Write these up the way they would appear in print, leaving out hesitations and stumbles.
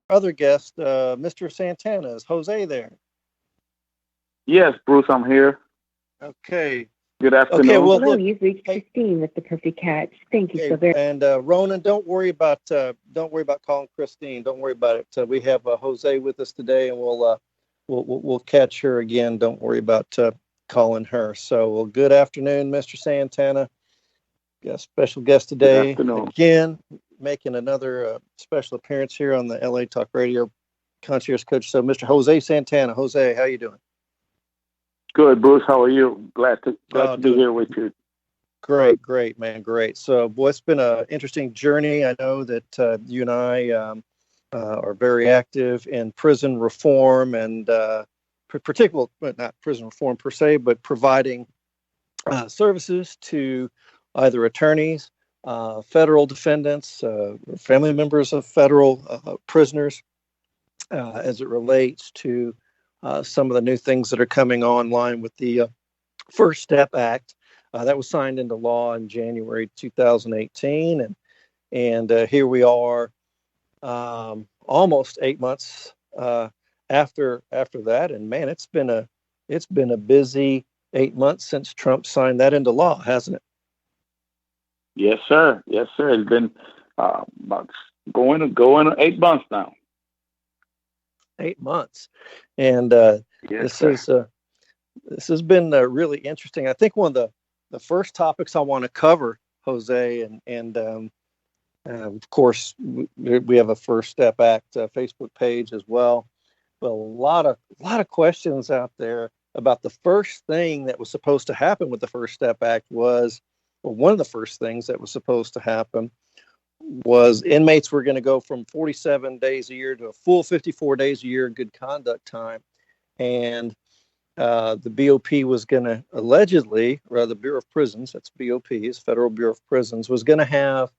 other guest, Mr. Santana. Is Jose there? Yes, Bruce, I'm here. Okay. Good Okay. afternoon. Well, Hello, look. you've reached Hey, Christine with the perfect catch. Thank you okay. so very And Ronan, don't worry about calling Christine. Don't worry about it. We have Jose with us today, and we'll catch her again. Don't worry about calling her. So, well, good afternoon, Mr. Santana. Got a special guest Good today afternoon. again, making another special appearance here on the LA Talk Radio Concierge Coach. So, Mr. Jose Santana. Jose, how you doing? Good, Bruce. How are you? Glad Oh, to be doing here with you. great, man, great. So, boy, it's been an interesting journey. I know that you and I are very active in prison reform and particular, but not prison reform per se, but providing services to either attorneys, federal defendants, family members of federal prisoners, as it relates to some of the new things that are coming online with the First Step Act that was signed into law in January 2018, and here we are, almost 8 months after that, and man, it's been a busy 8 months since Trump signed that into law, hasn't it? Yes, sir. Yes, sir. It's been about going 8 months now. 8 months, and Yes, this sir. is this has been really interesting. I think one of the first topics I want to cover, Jose, and of course we have a First Step Act Facebook page as well. But a lot of questions out there about the first thing that was supposed to happen with the First Step Act was, well, one of the first things that was supposed to happen was inmates were going to go from 47 days a year to a full 54 days a year good conduct time. And the BOP was going to allegedly, or the Bureau of Prisons, that's BOP's, Federal Bureau of Prisons, was going to have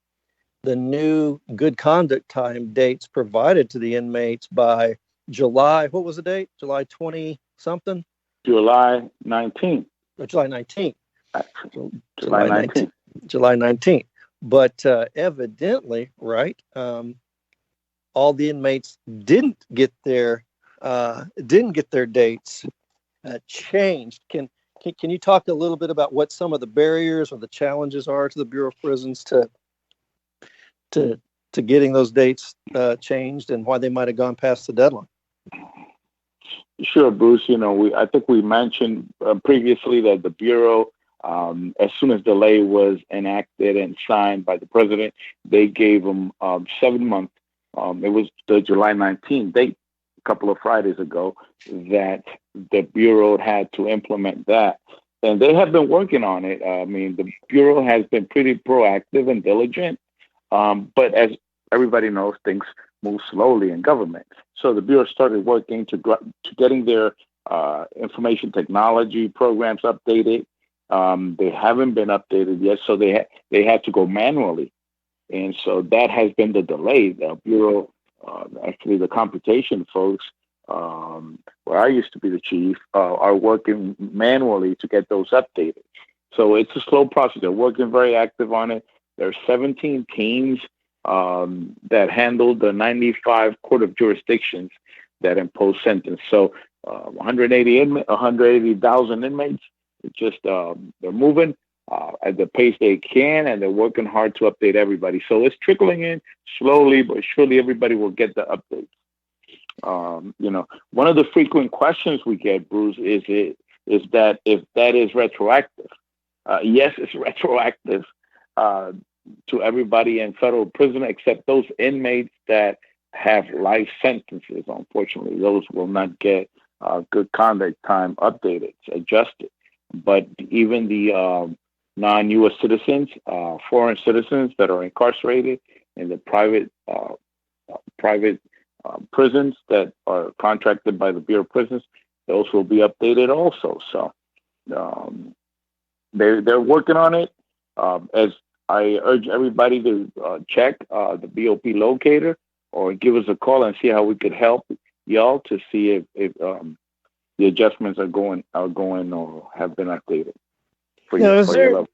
the new good conduct time dates provided to the inmates by July. What was the date? July 20 something? July 19th. Or July 19th. Actually, July July 19th. 19th. July 19th. But evidently, right, all the inmates didn't get their dates changed. Can you talk a little bit about what some of the barriers or the challenges are to the Bureau of Prisons to getting those dates changed, and why they might have gone past the deadline? Sure, Bruce. I think we mentioned previously that the Bureau, as soon as the lay was enacted and signed by the president, they gave them 7 months. It was the July 19th date, a couple of Fridays ago, that the Bureau had to implement that. And they have been working on it. I mean, the Bureau has been pretty proactive and diligent. But as everybody knows, things move slowly in government. So the Bureau started working to getting their information technology programs updated. They haven't been updated yet, so they had to go manually, and so that has been the delay. The Bureau, actually, the computation folks, where I used to be the chief, are working manually to get those updated. So it's a slow process. They're working very active on it. There are 17 teams that handle the 95 court of jurisdictions that impose sentence. So 180,000 inmates. It's just they're moving at the pace they can, and they're working hard to update everybody. So it's trickling in slowly, but surely everybody will get the updates. One of the frequent questions we get, Bruce, is that if that is retroactive. Yes, it's retroactive to everybody in federal prison except those inmates that have life sentences. Unfortunately, those will not get good conduct time updated, adjusted. But even the non-U.S. citizens, foreign citizens that are incarcerated in the private prisons that are contracted by the Bureau of Prisons, those will be updated also. So they're working on it. As I urge everybody to check the BOP locator or give us a call and see how we could help y'all to see if the adjustments are going or have been updated for Now, is your there? level.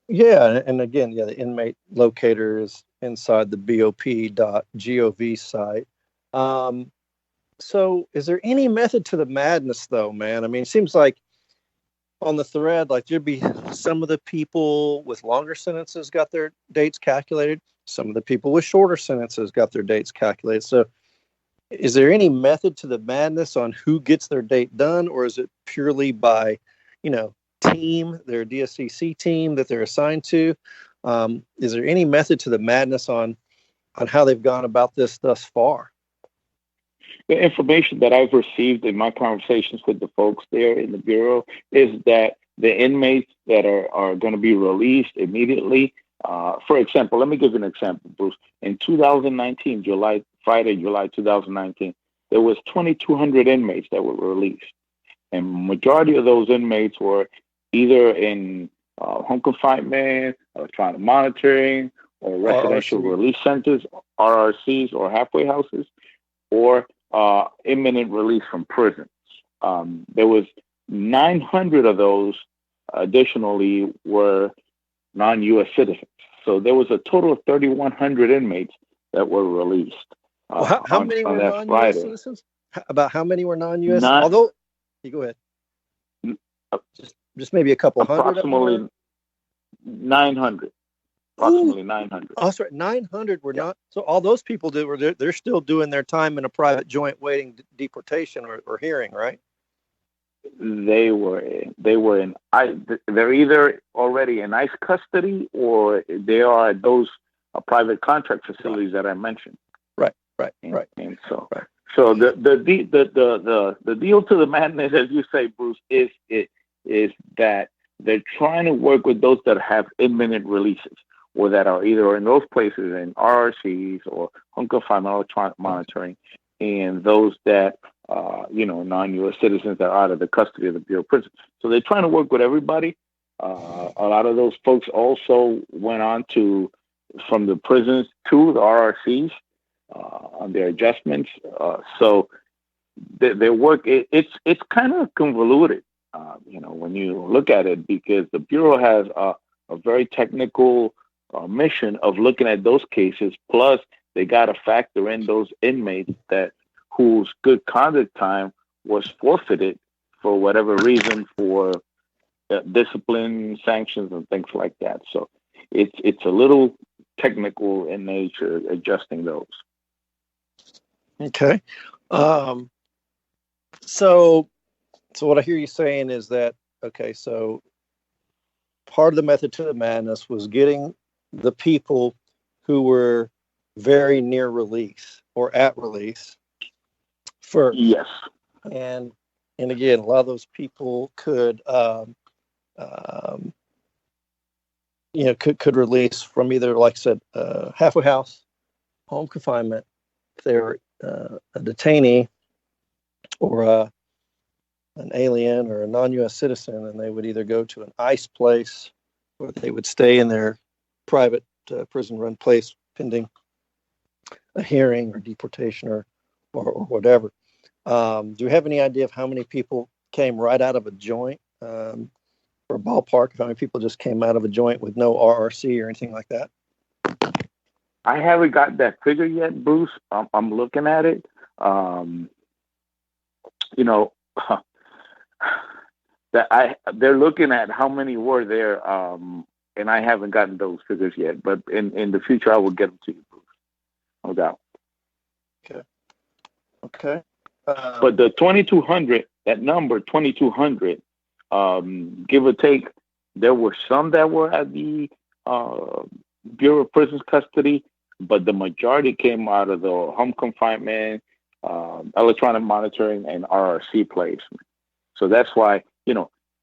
Yeah, and again, yeah, the inmate locator is inside the bop.gov site. So is there any method to the madness, though, man? I mean, it seems like on the thread, like there'd be some of the people with longer sentences got their dates calculated. Some of the people with shorter sentences got their dates calculated. So is there any method to the madness on who gets their date done, or is it purely by, team, their DSCC team that they're assigned to? Is there any method to the madness on how they've gone about this thus far? The information that I've received in my conversations with the folks there in the Bureau is that the inmates that are going to be released immediately, for example, let me give you an example, Bruce. In 2019, Friday, July 2019, there was 2,200 inmates that were released. And majority of those inmates were either in home confinement, electronic monitoring, or residential release centers, RRCs, or halfway houses, or imminent release from prison. There was 900 of those additionally were non-U.S. citizens. So there was a total of 3,100 inmates that were released. How many were non-U.S. citizens? About how many were non-U.S.? Although, you go ahead. Just maybe a couple hundred. Approximately 900. Approximately 900. Oh, sorry, 900 were not. So all those people they're still doing their time in a private joint waiting deportation or hearing, right? They're either already in ICE custody or they are at those private contract facilities that I mentioned. Right. And so the deal to the madness, as you say, Bruce, is that they're trying to work with those that have imminent releases, or that are either in those places in RRCs or home confinement electronic monitoring, and those that non-U.S. citizens that are out of the custody of the Bureau of Prisons. So they're trying to work with everybody. A lot of those folks also went on from the prisons to the RRCs on their adjustments. So their work, it's kind of convoluted, when you look at it, because the Bureau has a very technical mission of looking at those cases. Plus, they got to factor in those inmates whose good conduct time was forfeited for whatever reason, for discipline, sanctions, and things like that. So it's a little technical in nature, adjusting those. Okay. So what I hear you saying is that, okay, so part of the method to the madness was getting the people who were very near release or at release first. Yes. And again, a lot of those people could release from either, like I said, halfway house, home confinement, if they were a detainee or an alien or a non-U.S. citizen, and they would either go to an ICE place or they would stay in their private prison-run place pending a hearing or deportation or whatever. Do you have any idea of how many people came right out of a joint, or a ballpark, of how many people just came out of a joint with no RRC or anything like that? I haven't got that figure yet, Bruce. I'm looking at it. They're looking at how many were there, and I haven't gotten those figures yet. But in the future, I will get them to you, Bruce. No doubt. Okay. But the 2,200, that number 2,200, give or take, there were some that were at the Bureau of Prisons custody, but the majority came out of the home confinement, electronic monitoring, and RRC placement. So that's why,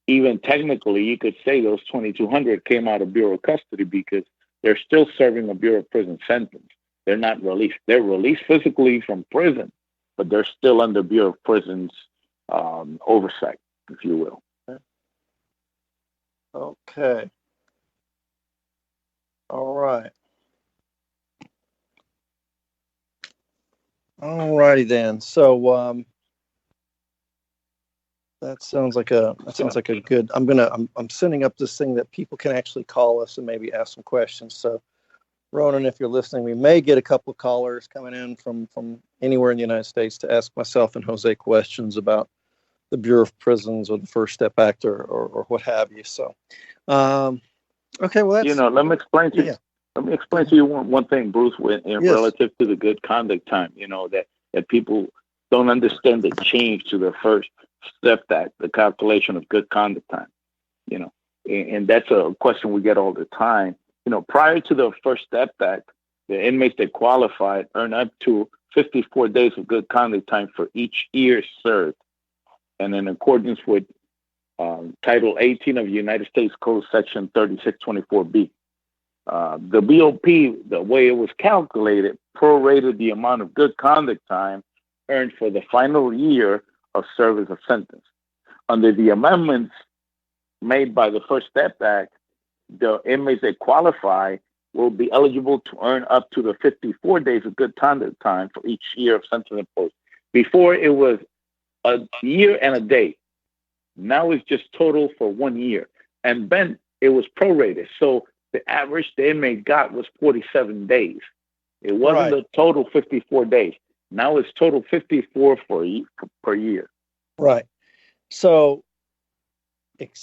even technically, you could say those 2,200 came out of Bureau custody because they're still serving a Bureau of Prison sentence. They're not released. They're released physically from prison, but they're still under Bureau of Prisons oversight, if you will. Okay. All right. All righty then. So that sounds like a good. I'm sending up this thing that people can actually call us and maybe ask some questions. So Ronan, if you're listening, we may get a couple of callers coming in from anywhere in the United States to ask myself and Jose questions about the Bureau of Prisons or the First Step Act or what have you. So, okay, well, that's let me explain to you. yeah, Let me explain to you one thing, Bruce, in yes, relative to the good conduct time. That people don't understand the change to the First Step Act, the calculation of good conduct time. And that's a question we get all the time. Prior to the First Step Act, the inmates that qualified earn up to 54 days of good conduct time for each year served. And in accordance with Title 18 of the United States Code, Section 3624B. The BOP, the way it was calculated, prorated the amount of good conduct time earned for the final year of service of sentence. Under the amendments made by the First Step Act, the inmates that qualify will be eligible to earn up to the 54 days of good conduct time for each year of sentence imposed. Before, it was a year and a day. Now it's just total for 1 year. And then it was prorated. So the average the inmate got was 47 days. It wasn't a total 54 days. Now it's total 54 per year. Right. So,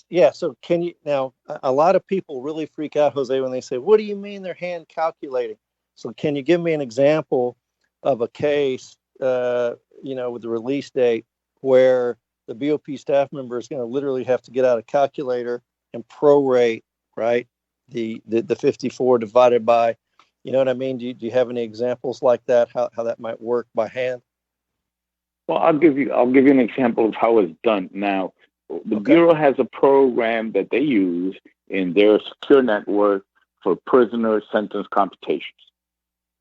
yeah. So can you now? A lot of people really freak out, Jose, when they say, "What do you mean they're hand calculating?" So can you give me an example of a case, with the release date where the BOP staff member is going to literally have to get out a calculator and prorate, right? The 54 divided by, you know what I mean? Do you have any examples like that? How that might work by hand? Well, I'll give you an example of how it's done now. The Bureau has a program that they use in their secure network for prisoner sentence computations.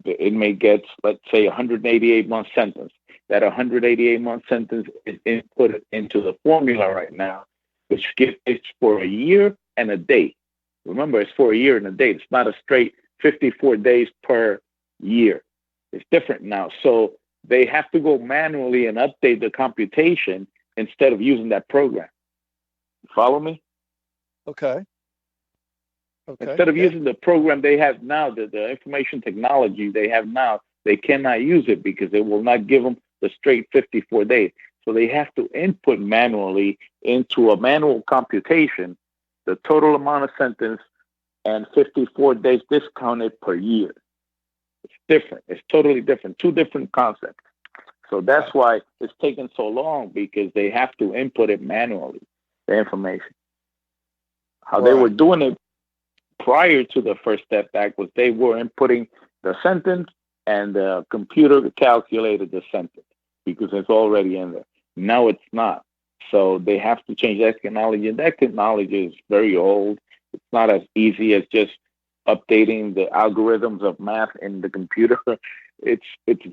The inmate gets, let's say, 188-month sentence. That 188-month sentence is input into the formula right now, which it's for a year and a day. Remember, it's for a year and a day. It's not a straight 54 days per year. It's different now. So they have to go manually and update the computation instead of using that program. Follow me? Okay. Instead of using the program they have now, the information technology they have now, they cannot use it because it will not give them the straight 54 days. So they have to input manually into a manual computation the total amount of sentence and 54 days discounted per year. It's different. It's totally different. Two different concepts. So that's why it's taken so long, because they have to input it manually, the information. How they were doing it prior to the First Step Act was they were inputting the sentence and the computer calculated the sentence because it's already in there. Now it's not. So they have to change that technology. And that technology is very old. It's not as easy as just updating the algorithms of math in the computer. It's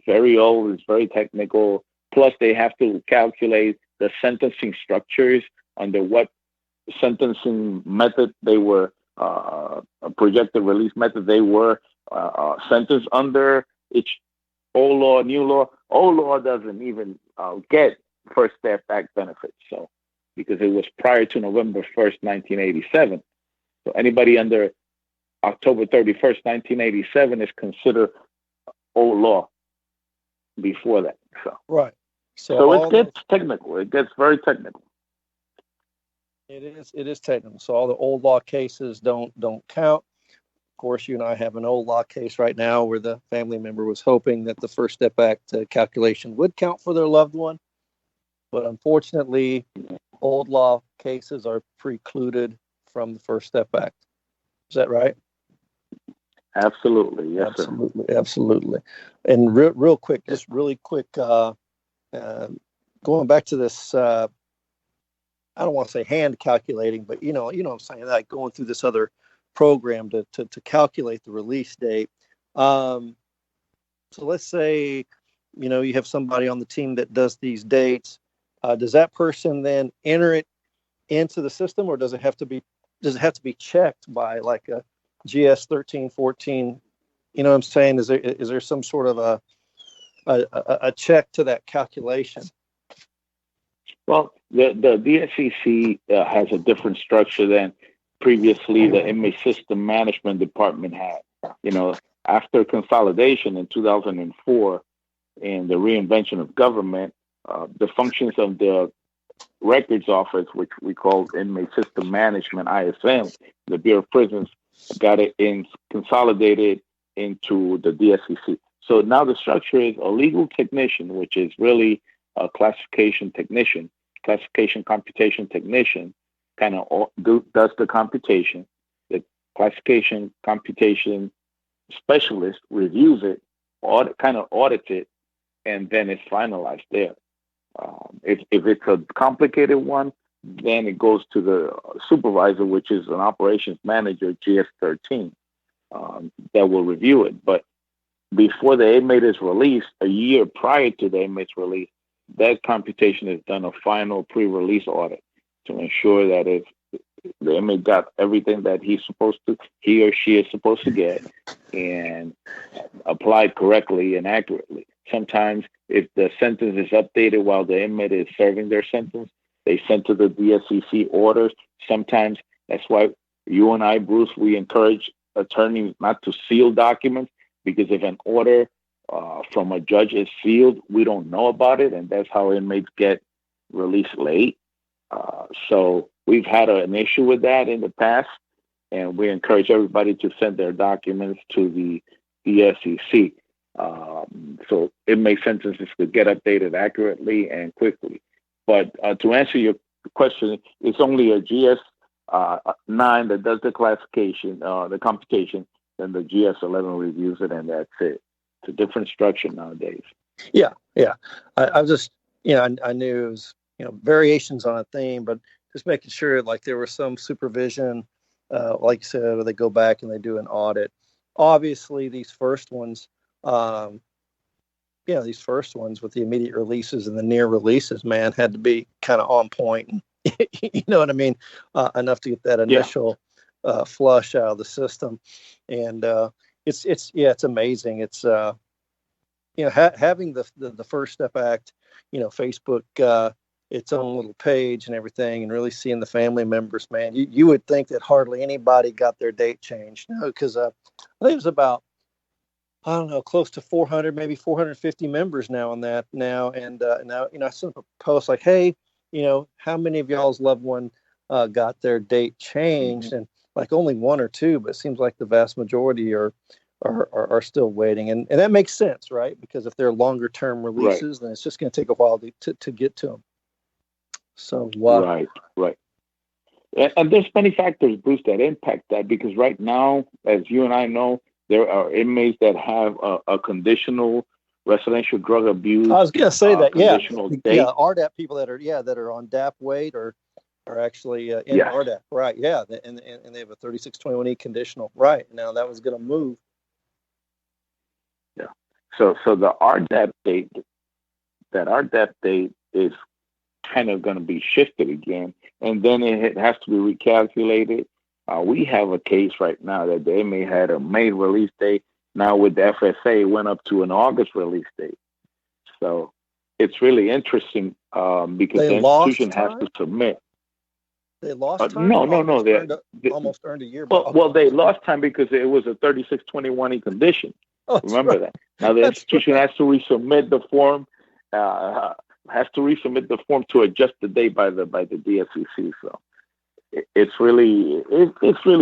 very old. It's very technical. Plus, they have to calculate the sentencing structures under what sentencing method they were, projected release method they were sentenced under. It's old law, new law. Old law doesn't even get First Step Act benefits. So, because it was prior to November 1st, 1987. So anybody under October 31st, 1987 is considered old law before that. So it gets technical. It gets very technical. It is technical. So all the old law cases don't count. Of course, you and I have an old law case right now where the family member was hoping that the First Step Act calculation would count for their loved one. But unfortunately, old law cases are precluded from the First Step Act. Is that right? Absolutely. Yes, absolutely, sir. Absolutely. And real quick, just really quick, going back to this, I don't want to say hand calculating, but you know what I'm saying, like going through this other program to calculate the release date. So let's say, you have somebody on the team that does these dates. Does that person then enter it into the system, or does it have to be checked by like a GS 1314? You know what I'm saying? Is there some sort of a check to that calculation? Well, the DSCC has a different structure than previously the inmate system management department had. After consolidation in 2004 and the reinvention of government, the functions of the records office, which we call inmate system management, ISM, the Bureau of Prisons, got it consolidated into the DSCC. So now the structure is a legal technician, which is really a classification technician, classification computation technician, kind of does the computation. The classification computation specialist reviews it, kind of audits it, and then it's finalized there. If it's a complicated one, then it goes to the supervisor, which is an operations manager, GS13, that will review it. But before the inmate is released, a year prior to the inmate's release, that computation is done a final pre-release audit to ensure that if the inmate got everything that he or she is supposed to get, and applied correctly and accurately. Sometimes if the sentence is updated while the inmate is serving their sentence, they send to the DSCC orders. Sometimes that's why you and I, Bruce, we encourage attorneys not to seal documents, because if an order from a judge is sealed, we don't know about it, and that's how inmates get released late. So we've had an issue with that in the past, and we encourage everybody to send their documents to the DSCC. So inmate sentences could get updated accurately and quickly. But to answer your question, it's only a GS9 that does the classification, the computation, then the GS11 reviews it, and that's it. It's a different structure nowadays. Yeah. I was just, I knew it was, variations on a theme, but just making sure like there was some supervision, like you said, or they go back and they do an audit. Obviously, these first ones, with the immediate releases and the near releases, man, had to be kind of on point. And, you know what I mean? Enough to get that initial flush out of the system. And it's amazing. It's having the First Step Act, Facebook, its own little page and everything, and really seeing the family members, man, you would think that hardly anybody got their date changed, because I think it was about, I don't know, close to 400, maybe 450 members now on that now. And now, I sent up a post like, hey, how many of y'all's loved one got their date changed? Mm-hmm. And like only one or two, but it seems like the vast majority are still waiting. And that makes sense, right? Because if they're longer term releases, then it's just going to take a while to get to them. So, Right. And there's many factors, Bruce, that impact that, because right now, as you and I know, there are inmates that have a conditional residential drug abuse. I was going to say that, date. RDAP people that are on DAP wait or are actually in RDAP, right? Yeah, and they have a 3621E conditional, right? Now that was going to move. Yeah. So the RDAP date is kind of going to be shifted again, and then it has to be recalculated. We have a case right now that the inmate had a May release date. Now with the FSA, it went up to an August release date. So it's really interesting because the institution has to submit. They lost time? No. They almost earned a year. Well, they lost time because it was a 3621E condition. Oh, remember that. Now the institution has to resubmit the form. Has to resubmit the form to adjust the date by the DSCC. So it's really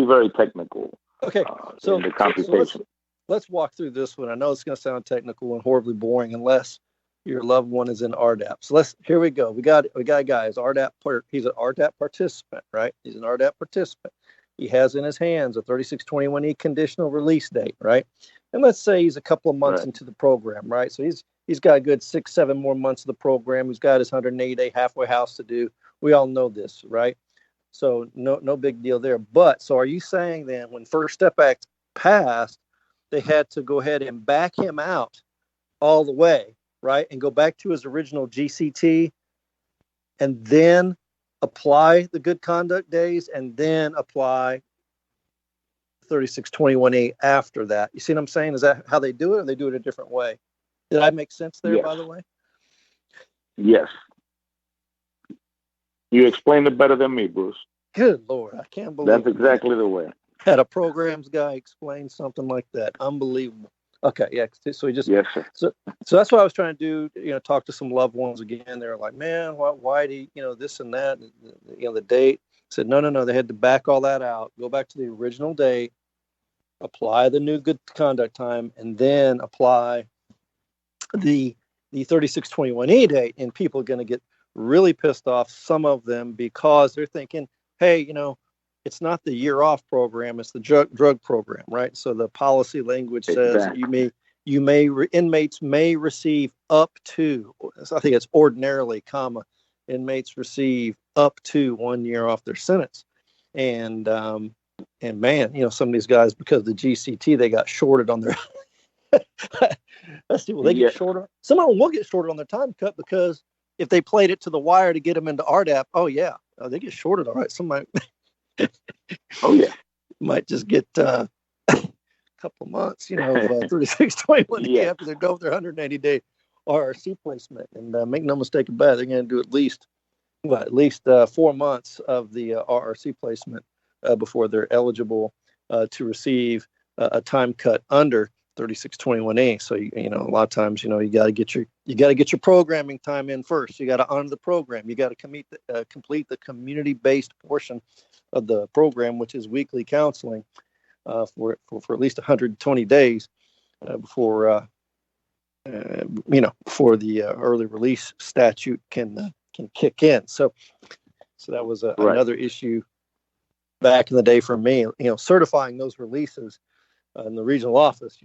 very technical. Okay, so in the computation. Let's walk through this one. I know it's going to sound technical and horribly boring unless your loved one is in RDAP. So here we go. We got a guy. He's an RDAP participant, right? He's an RDAP participant. He has in his hands a 3621E conditional release date, right? And let's say he's a couple of months into the program, right? So he's got a good 6-7 more months of the program. He's got his 180-day halfway house to do. We all know this, right? So no big deal there. But so are you saying then when First Step Act passed, they had to go ahead and back him out all the way, right? And go back to his original GCT and then apply the good conduct days and then apply 3621E after that. You see what I'm saying? Is that how they do it, or they do it a different way? Did I make sense there, by the way? Yes. You explained it better than me, Bruce. Good Lord, I can't believe That's exactly the way. had a programs guy explain something like that. Unbelievable. Okay, yeah. So he just Yes, sir. so that's what I was trying to do. Talk to some loved ones again. They're like, man, why do this and that? The date. I said, no. They had to back all that out. Go back to the original date. Apply the new good conduct time, and then apply the 3621E date. And people are going to get really pissed off. Some of them because they're thinking, hey, it's not the year off program, it's the drug program, right? So the policy language says Exactly. inmates may receive up to, I think it's ordinarily, inmates receive up to 1 year off their sentence. And man, some of these guys, because of the GCT, they got shorted on their let's see, they get shorter. Some of them will get shorted on their time cut because if they played it to the wire to get them into RDAP, they get shorted. All right, some might might just get a couple of months, of 3621 after they're done with their 180-day RRC placement. And make no mistake about it, they're going to do at least 4 months of the RRC placement before they're eligible to receive a time cut under 3621A. So a lot of times you got to get your programming time in first. You got to honor the program. You got to complete the community-based portion of the program, which is weekly counseling for at least 120 days before the early release statute can kick in. So that was another issue back in the day for me. Certifying those releases in the regional office.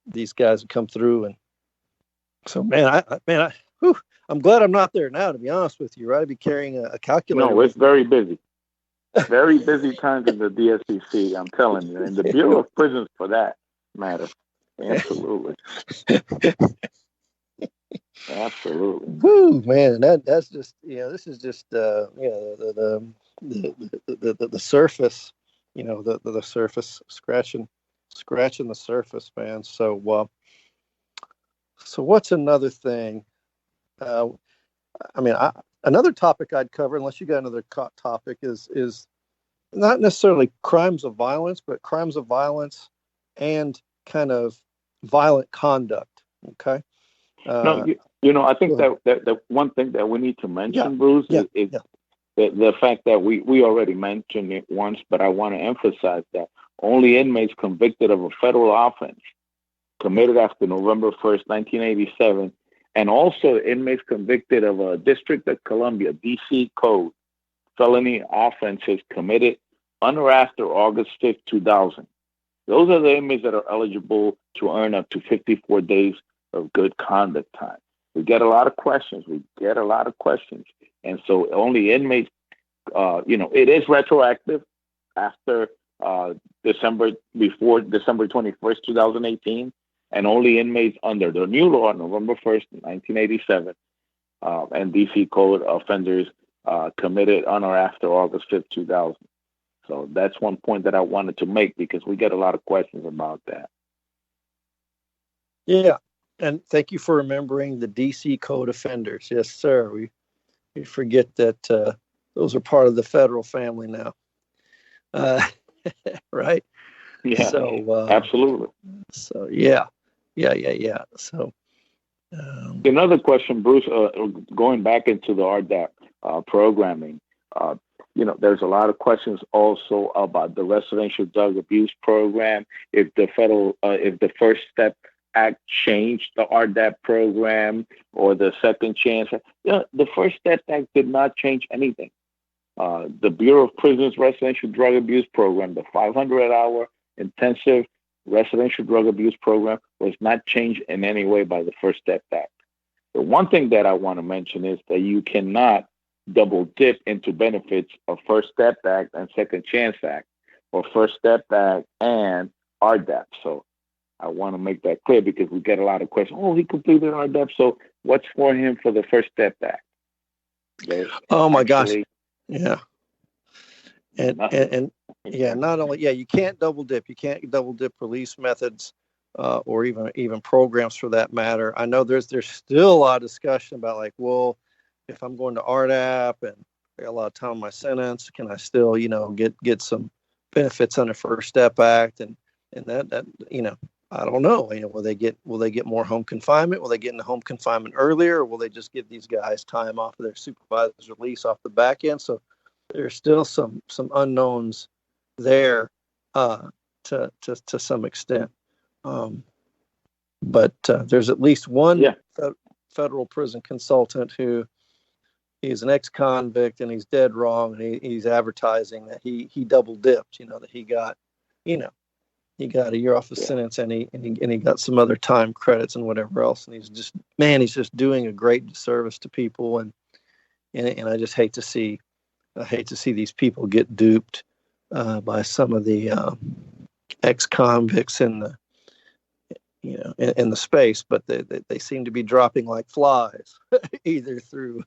These guys would come through, and so I'm glad I'm not there now. To be honest with you, right? I'd be carrying a calculator. No, it's very busy. Very busy times in the DSCC, I'm telling you, and the Bureau of Prisons for that matter. Absolutely. Absolutely. Woo, man, that's just this is just the surface, the surface, scratching the surface, man. So what's another thing? Another topic I'd cover, unless you got another topic, is not necessarily crimes of violence, but crimes of violence and kind of violent conduct. Okay. I think that one thing that we need to mention, Bruce, is the fact that we already mentioned it once, but I want to emphasize that only inmates convicted of a federal offense committed after November 1st, 1987, and also inmates convicted of a District of Columbia, D.C. Code, felony offenses committed on or after August 5th, 2000. Those are the inmates that are eligible to earn up to 54 days of good conduct time. We get a lot of questions. And so only inmates, it is retroactive after before December 21st, 2018, and only inmates under the new law, November 1st, 1987, and DC Code offenders committed on or after August 5th, 2000. So that's one point that I wanted to make because we get a lot of questions about that. Yeah, and thank you for remembering the DC Code offenders. Yes, sir. We forget that those are part of the federal family now. Right? Yeah. So absolutely. So yeah. So another question, Bruce, going back into the RDAP programming, there's a lot of questions also about the residential drug abuse program. If the First Step Act changed the RDAP program or the Second Chance, the First Step Act did not change anything. The Bureau of Prisons Residential Drug Abuse Program, the 500-hour intensive residential drug abuse program, was not changed in any way by the First Step Act. The one thing that I want to mention is that you cannot double dip into benefits of First Step Act and Second Chance Act, or First Step Act and RDAP. So I want to make that clear because we get a lot of questions. Oh, he completed RDAP, so what's for him for the First Step Act? Oh my gosh. Yeah. And yeah, not only, you can't double dip. You can't double dip release methods or even programs for that matter. I know there's still a lot of discussion about if I'm going to RDAP and I got a lot of time on my sentence. Can I still, get some benefits under First Step Act? And that I don't know. Will they get more home confinement? Will they get into home confinement earlier, or will they just give these guys time off of their supervised release off the back end? So there's still some unknowns there to some extent. But there's at least one federal prison consultant who he's an ex-convict and he's dead wrong, and he's advertising that he double dipped. That he got a year off his sentence, and he got some other time credits and whatever else. And he's just doing a great disservice to people, and I just hate to see these people get duped by some of the ex-convicts in the space, but they seem to be dropping like flies, either through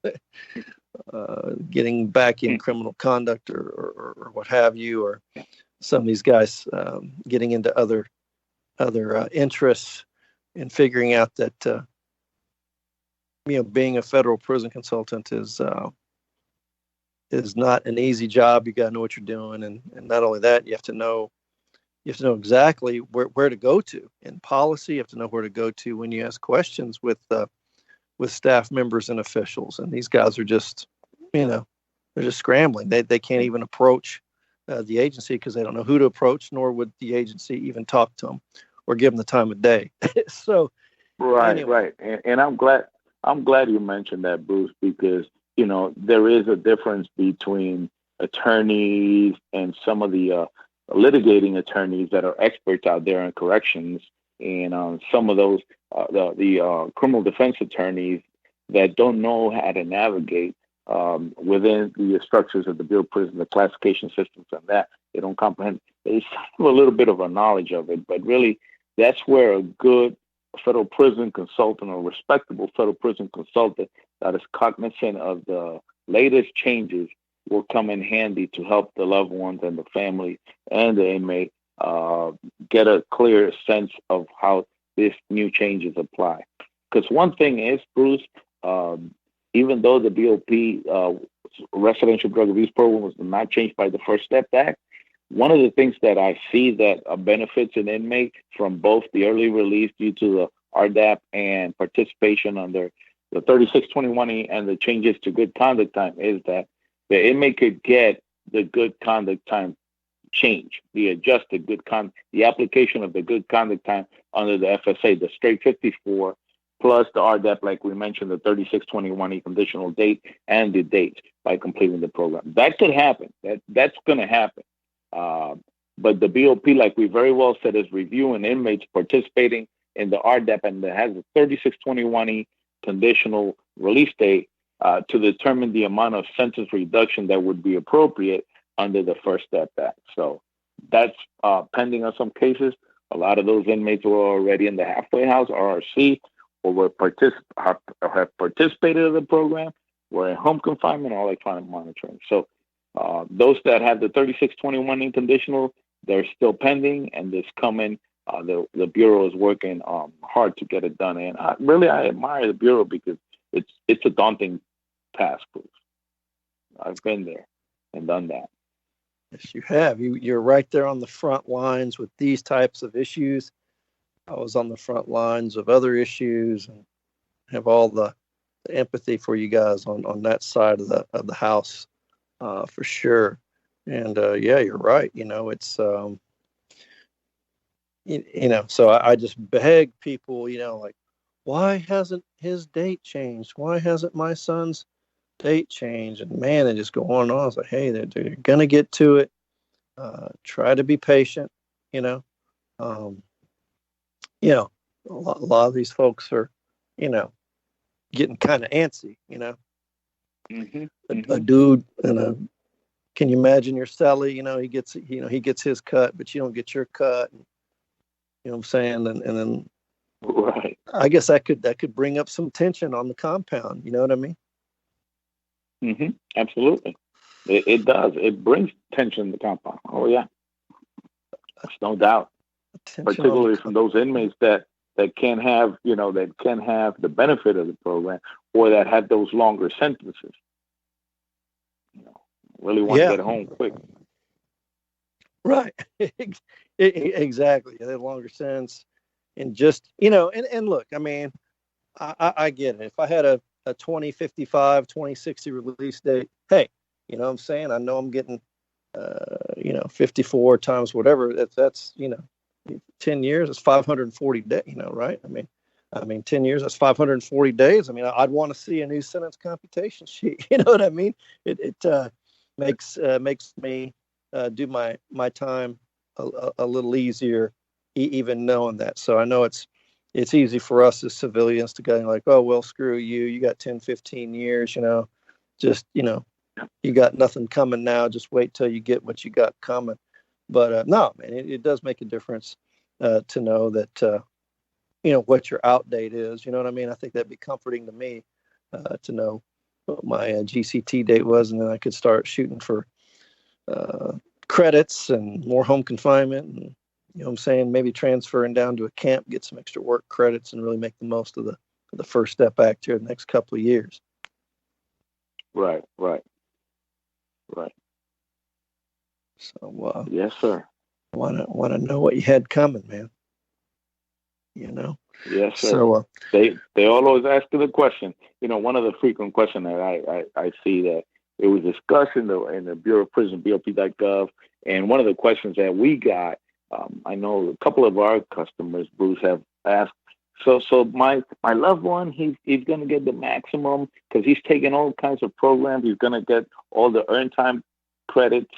getting back in criminal conduct or what have you, or some of these guys getting into other interests and figuring out that being a federal prison consultant is not an easy job. You got to know what you're doing, and not only that, you have to know exactly where to go to in policy. You have to know where to go to when you ask questions with staff members and officials. And these guys are just, they're just scrambling. They can't even approach the agency because they don't know who to approach, nor would the agency even talk to them or give them the time of day. So, right. And I'm glad you mentioned that, Bruce, because there is a difference between attorneys and some of the litigating attorneys that are experts out there in corrections, and some of those the criminal defense attorneys that don't know how to navigate within the structures of the Bureau of Prisons, the classification systems, and that they don't comprehend. They have a little bit of a knowledge of it, but really that's where a good federal prison consultant or respectable federal prison consultant that is cognizant of the latest changes will come in handy to help the loved ones and the family and the inmate get a clear sense of how this new changes apply. Because one thing is, Bruce, even though the BOP residential drug abuse program was not changed by the First Step Act, one of the things that I see that benefits an inmate from both the early release due to the RDAP and participation under the 3621E and the changes to good conduct time is that the inmate could get the good conduct time change, the adjusted good conduct, the application of the good conduct time under the FSA, the straight 54, plus the RDAP, like we mentioned, the 3621E conditional date and the date by completing the program. That could happen. That's going to happen. But the BOP, like we very well said, is reviewing inmates participating in the RDAP and that has a 3621E conditional release date to determine the amount of sentence reduction that would be appropriate under the First Step Act. So that's pending on some cases. A lot of those inmates were already in the halfway house, RRC, or have participated in the program, were in home confinement or electronic monitoring. So those that have the 3621 conditional, they're still pending, and this coming. The Bureau is working hard to get it done. And I admire the Bureau because it's a daunting task. I've been there and done that. Yes, you have. You're right there on the front lines with these types of issues. I was on the front lines of other issues and have all the empathy for you guys on that side of the house, for sure. And yeah, you're right. It's so I just beg people, like, why hasn't his date changed? Why hasn't my son's date changed? And man, they just go on and on. It's like, hey, they're gonna get to it. Try to be patient. A lot of these folks are, getting kind of antsy. A dude can you imagine your cellie? He gets his cut, but you don't get your cut. You know what I'm saying? And then, right. I guess that could bring up some tension on the compound. You know what I mean? Mm-hmm. Absolutely. It does. It brings tension in the compound. Oh yeah, that's no doubt. Particularly from those inmates that can't have the benefit of the program, or that had those longer sentences. really want to get home quick. Right. Exactly. The longer sentence, and just, and look, I mean, I get it. If I had a 2055, 2060 release date, hey, you know what I'm saying? I know I'm getting, 54 times whatever. That's 10 years, it's 540 days, right? I mean, 10 years, that's 540 days. I mean, I'd want to see a new sentence computation sheet. You know what I mean? It makes me do my time a little easier, even knowing that. So I know it's easy for us as civilians to go like, oh, well, screw you. You got 10, 15 years, just, you got nothing coming now. Just wait till you get what you got coming. But no, man, it does make a difference to know that, what your out date is. You know what I mean? I think that'd be comforting to me to know what my GCT date was, and then I could start shooting for credits and more home confinement, and you know what I'm saying, maybe transferring down to a camp, get some extra work credits, and really make the most of the First Step Act here the next couple of years. Right. So yes, sir. Want to know what you had coming, man. Yes, sir. So they always ask the question. One of the frequent questions that I see that it was discussed in the Bureau of Prison, BOP.gov, and one of the questions that we got, I know a couple of our customers, Bruce, have asked. So my loved one, he's going to get the maximum because he's taking all kinds of programs. He's going to get all the earned time credits.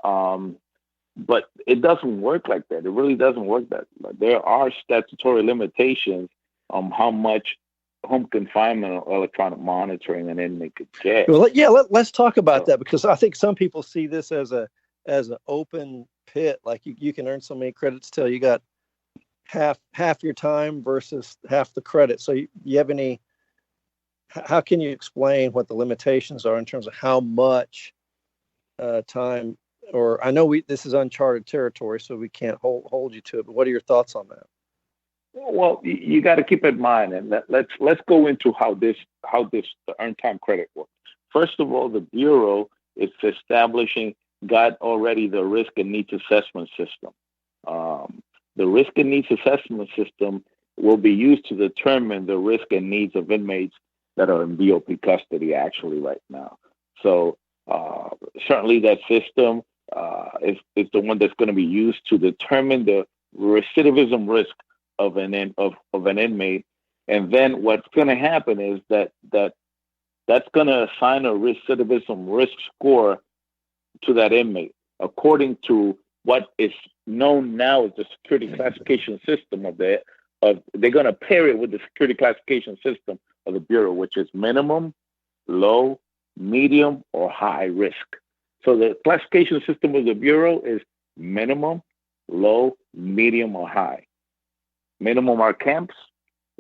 But it doesn't work like that. It really doesn't work that way. There are statutory limitations on how much home confinement or electronic monitoring an inmate could get. Well, yeah, let's talk about that, because I think some people see this as an open pit. Like you can earn so many credits till you got half your time versus half the credit. So you have how can you explain what the limitations are in terms of how much time? Or I know this is uncharted territory, so we can't hold you to it. But what are your thoughts on that? Well, you got to keep in mind, and let's go into how this the earned time credit works. First of all, the Bureau is got already the risk and needs assessment system. The risk and needs assessment system will be used to determine the risk and needs of inmates that are in BOP custody actually right now. So certainly that system is the one that's going to be used to determine the recidivism risk of an inmate, and then what's going to happen is that's going to assign a recidivism risk score to that inmate according to what is known now as the security classification system they're going to pair it with the security classification system of the Bureau, which is minimum, low, medium, or high risk. So the classification system of the Bureau is minimum, low, medium, or high. Minimum are camps,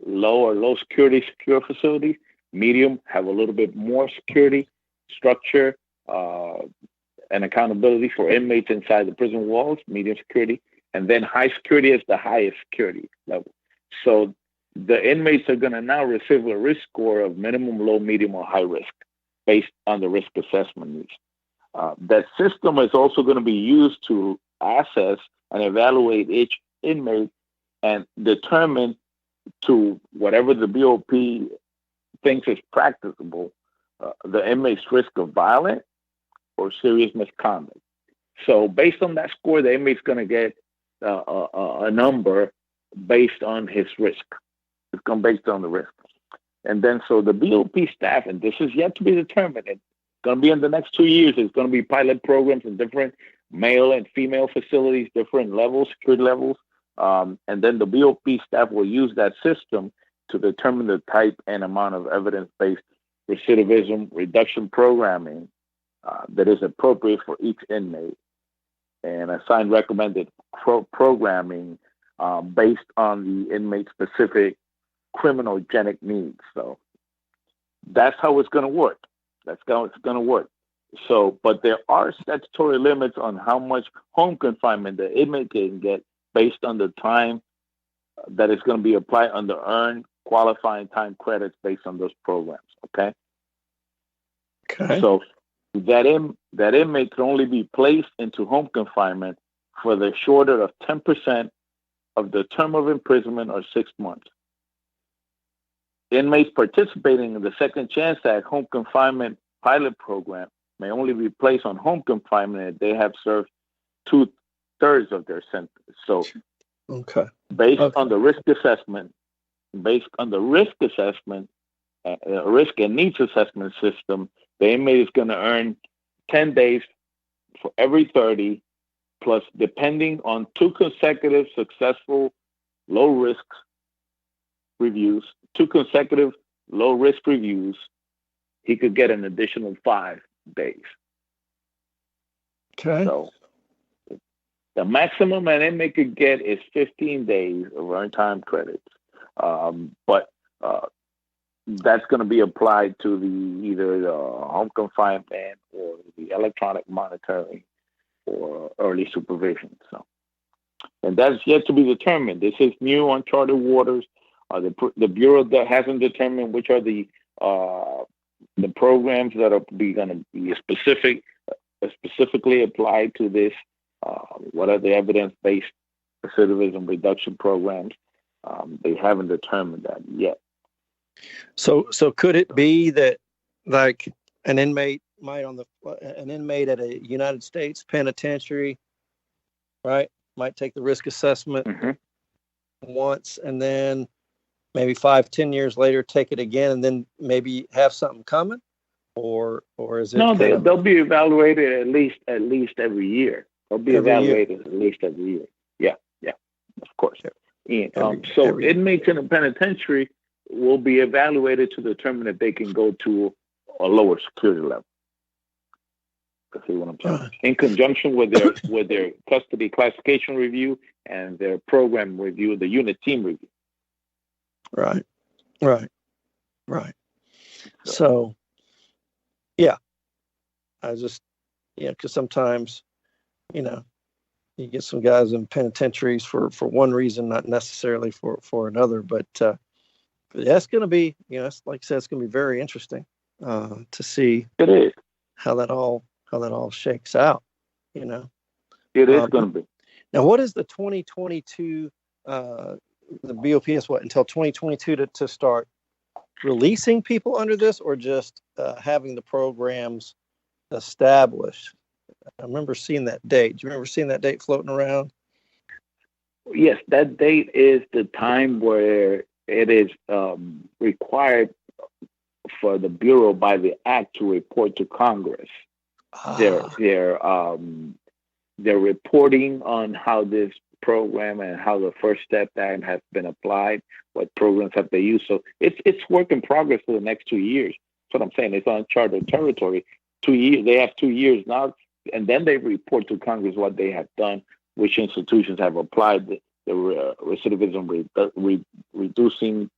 low security secure facilities. Medium have a little bit more security, structure, and accountability for inmates inside the prison walls, medium security. And then high security is the highest security level. So the inmates are going to now receive a risk score of minimum, low, medium, or high risk based on the risk assessment needs. That system is also going to be used to assess and evaluate each inmate and determine to whatever the BOP thinks is practicable, the inmate's risk of violent or serious misconduct. So based on that score, the inmate's going to get a number based on his risk. It's going to be based on the risk. And then so the BOP staff, and this is yet to be determined, it's going to be in the next 2 years, it's going to be pilot programs in different male and female facilities, different levels, security levels. And then the BOP staff will use that system to determine the type and amount of evidence-based recidivism reduction programming that is appropriate for each inmate, and assign recommended programming based on the inmate's specific criminogenic needs. So that's how it's going to work. That's how it's going to work. So, but there are statutory limits on how much home confinement the inmate can get based on the time that is going to be applied under earned qualifying time credits based on those programs. Okay. Okay. So that inmate can only be placed into home confinement for the shorter of 10% of the term of imprisonment or 6 months. Inmates participating in the Second Chance Act home confinement pilot program may only be placed on home confinement if they have served 2/3 of their sentence. So, Okay. based Okay. on the risk assessment, risk and needs assessment system, the inmate is going to earn 10 days for every 30, plus, depending on 2 consecutive successful low-risk reviews, he could get an additional 5 days. Okay. So the maximum an inmate could get is 15 days of earned time credits. But that's going to be applied to either the home confinement or the electronic monitoring or early supervision. So, and that's yet to be determined. This is new, uncharted waters. The Bureau that hasn't determined which are the programs that are going to be specifically applied to this. What are the evidence-based recidivism reduction programs? They haven't determined that yet. So could it be that, like, an inmate at a United States penitentiary, right, might take the risk assessment once, and then maybe 5-10 years later take it again, and then maybe have something coming, or is it? No, they'll be evaluated at least every year. They'll be evaluated at least every year. Yeah, of course. So inmates in a penitentiary will be evaluated to determine if they can go to a lower security level. See what I'm saying? In conjunction with their custody classification review and their program review, the unit team review. Right. So, yeah, because sometimes, you get some guys in penitentiaries for one reason, not necessarily for another. But that's going to be, like I said, it's going to be very interesting to see. It is how that all shakes out. It is going to be. Now, what is the 2022? The BOP is what, until 2022 to start releasing people under this, or just having the programs established? I remember seeing that date. Do you remember seeing that date floating around? Yes, that date is the time where it is required for the Bureau by the Act to report to Congress. They're reporting on how this program and how the First Step Act has been applied, what programs have they used. So it's work in progress for the next 2 years. That's what I'm saying. It's uncharted territory. 2 years. They have 2 years now, and then they report to Congress what they have done, which institutions have applied the recidivism reducing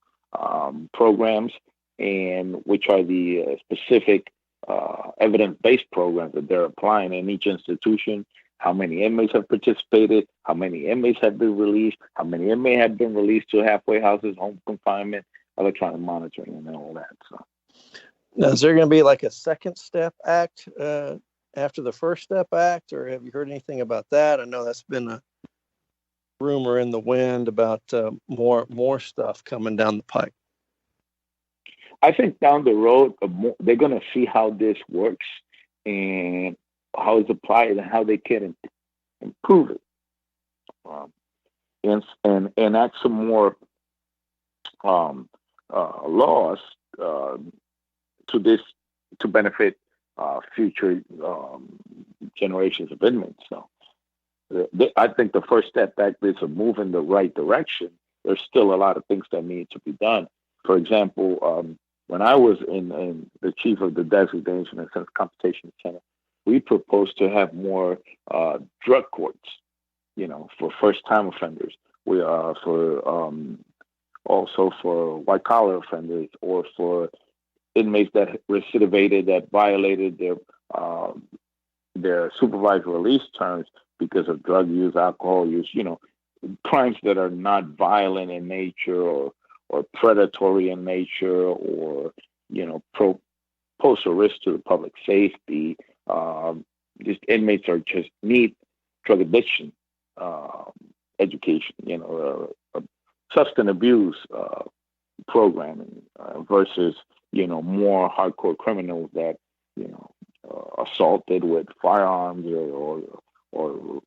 programs, and which are the specific evidence-based programs that they're applying in each institution. How many inmates have participated, how many inmates have been released, how many inmates have been released to halfway houses, home confinement, electronic monitoring, and all that. So, now, is there going to be like a Second Step Act after the First Step Act, or have you heard anything about that? I know that's been a rumor in the wind about more stuff coming down the pike. I think down the road, they're going to see how this works and how it's applied and how they can improve it, and enact some more laws to benefit future generations of inmates. So, I think the First Step Act is a move in the right direction. There's still a lot of things that need to be done. For example, when I was in the chief of the Designation and Sentence Computation Center, we proposed to have more drug courts, for first-time offenders. We are also for white-collar offenders, or for inmates that recidivated, that violated their supervised release terms because of drug use, alcohol use, crimes that are not violent in nature or predatory in nature, or pose a risk to the public safety. These inmates just need drug addiction education, substance abuse programming versus, more hardcore criminals that, assaulted with firearms or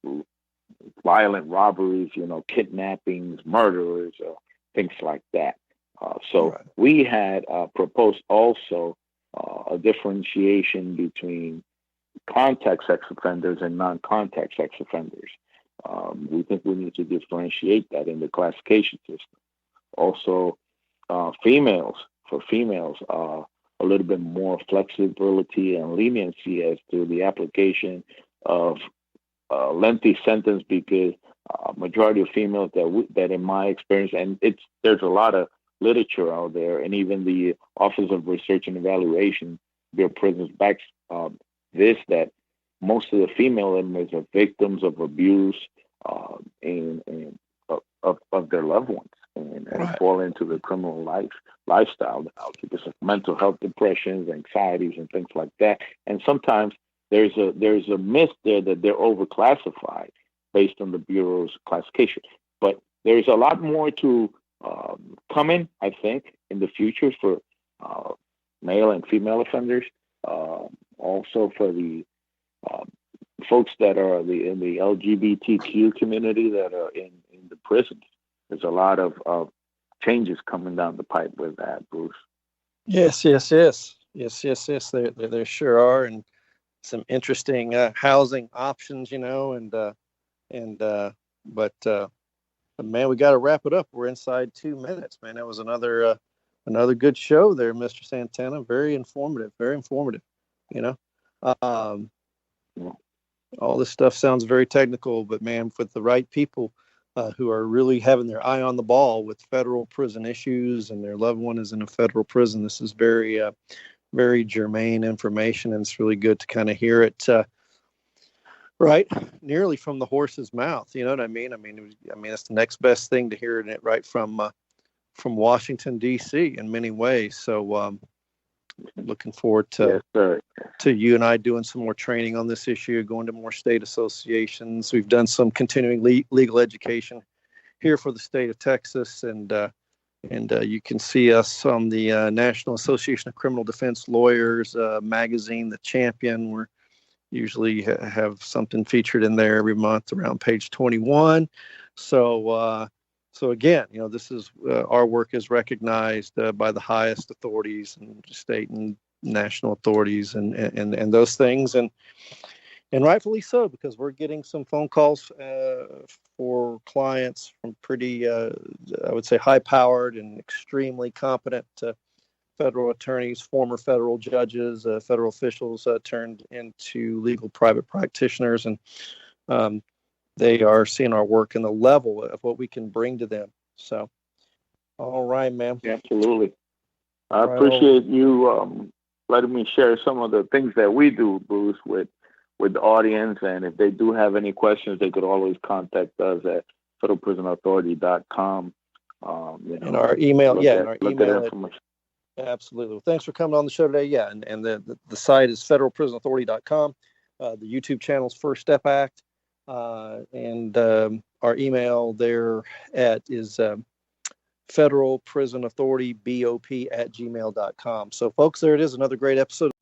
violent robberies, kidnappings, murderers, things like that. So Right. we had proposed also a differentiation between contact sex offenders and non-contact sex offenders. We think we need to differentiate that in the classification system. Also, females, a little bit more flexibility and leniency as to the application of lengthy sentence, because majority of females that in my experience, and there's a lot of literature out there, and even the Office of Research and Evaluation, Bureau of Prisons backs that most of the female inmates are victims of abuse and of their loved ones, and Right. fall into the criminal lifestyle because of mental health, depressions, anxieties, and things like that. And sometimes there's a myth there that they're overclassified based on the Bureau's classification. But there's a lot more to come in, I think, in the future for male and female offenders. Also for the folks that are in the LGBTQ community that are in the prisons. There's a lot of changes coming down the pipe with that, Bruce. Yes. There sure are, and some interesting housing options, but man, we got to wrap it up. We're inside 2 minutes, man. That was another good show there, Mr. Santana. Very informative. Um, all this stuff sounds very technical, but man, with the right people who are really having their eye on the ball with federal prison issues and their loved one is in a federal prison, this is very, very germane information, and it's really good to kind of hear it right nearly from the horse's mouth. You know what I mean? I mean, it's the next best thing to hearing it right from Washington, D.C. in many ways. So looking forward to you and I doing some more training on this issue, going to more state associations. We've done some continuing legal education here for the state of Texas, and you can see us on the National Association of Criminal Defense Lawyers magazine, The Champion. We're usually have something featured in there every month around page 21. So again, this is our work is recognized by the highest authorities and state and national authorities and those things, and rightfully so, because we're getting some phone calls for clients from pretty, I would say, high-powered and extremely competent federal attorneys, former federal judges, federal officials turned into legal private practitioners, and they are seeing our work and the level of what we can bring to them. So, all right, man. Absolutely. I appreciate you letting me share some of the things that we do, Bruce, with the audience. And if they do have any questions, they could always contact us at federalprisonauthority.com. And our email, absolutely. Well, thanks for coming on the show today. Yeah, and the site is federalprisonauthority.com. The YouTube channel is First Step Act. And our email there is federalprisonauthority, BOP @gmail.com. So, folks, there it is. Another great episode.